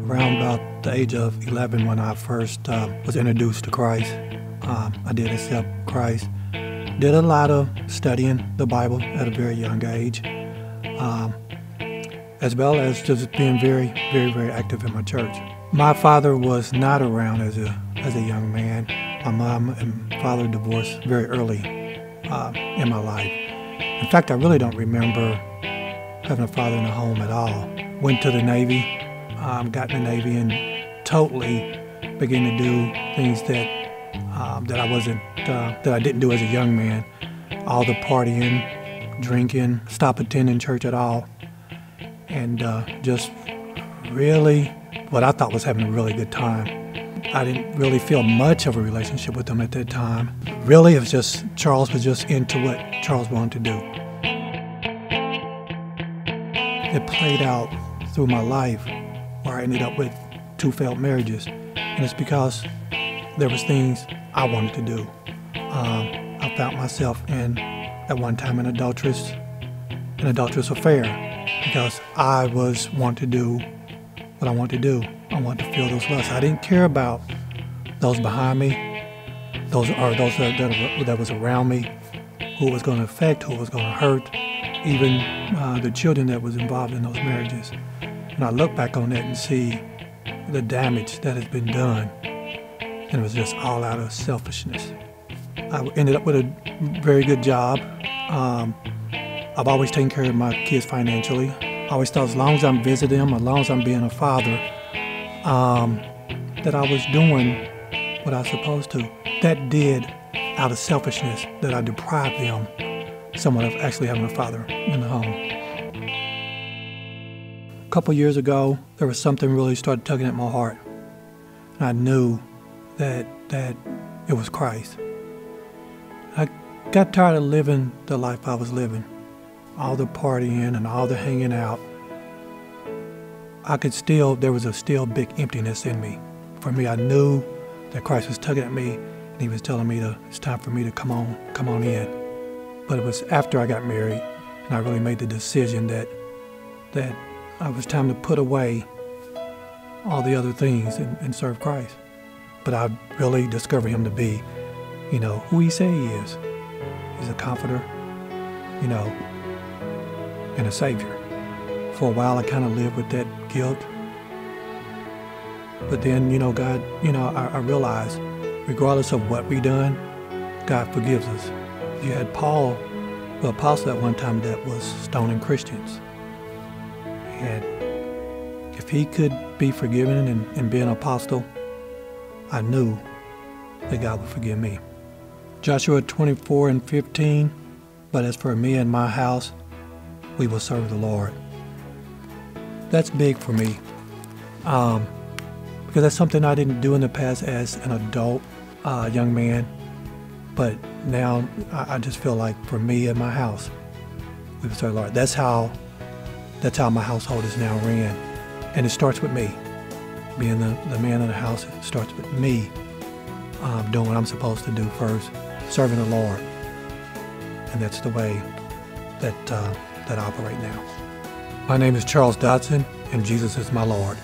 Around about the age of 11 when I first was introduced to Christ, I did accept Christ. Did a lot of studying the Bible at a very young age, as well as just being very, very, very active in my church. My father was not around as a young man. My mom and father divorced very early in my life. In fact, I really don't remember having a father in the home at all. Went to the Navy, got in the Navy, and totally began to do things that that I didn't do as a young man. All the partying, drinking, stopped attending church at all, and just really what I thought was having a really good time. I didn't really feel much of a relationship with them at that time. Really, it was just Charles was just into what Charles wanted to do. It played out through my life where I ended up with 2 failed marriages, and it's because there was things I wanted to do. I found myself at one time, an adulterous affair because I was wanting to do what I wanted to do. I wanted to feel those lusts. I didn't care about those behind me, those that was around me, who it was going to affect, who it was going to hurt, even the children that was involved in those marriages. And I look back on that and see the damage that has been done, and it was just all out of selfishness. I ended up with a very good job. I've always taken care of my kids financially. I always thought as long as I'm visiting them, as long as I'm being a father, that I was doing what I was supposed to. That did, out of selfishness, that I deprived them somewhat of actually having a father in the home. A couple years ago, there was something really started tugging at my heart. And I knew that it was Christ. I got tired of living the life I was living, all the partying and all the hanging out. There was a still big emptiness in me. For me, I knew that Christ was tugging at me, and he was telling me it's time for me to come on in. But it was after I got married, and I really made the decision that it was time to put away all the other things and serve Christ. But I really discovered him to be, who he said he is. He's a comforter, and a savior. For a while, I kind of lived with that guilt. But then, God, I realized, regardless of what we done, God forgives us. You had Paul, the apostle at one time, that was stoning Christians. And if he could be forgiven and be an apostle, I knew that God would forgive me. Joshua 24:15, but as for me and my house, we will serve the Lord. That's big for me, because that's something I didn't do in the past as an adult young man. But now I just feel like for me and my house, we will serve the Lord. That's how my household is now ran, and it starts with me. Being the man of the house, it starts with me doing what I'm supposed to do first, serving the Lord, and that's the way that I operate now. My name is Charles Dodson, and Jesus is my Lord.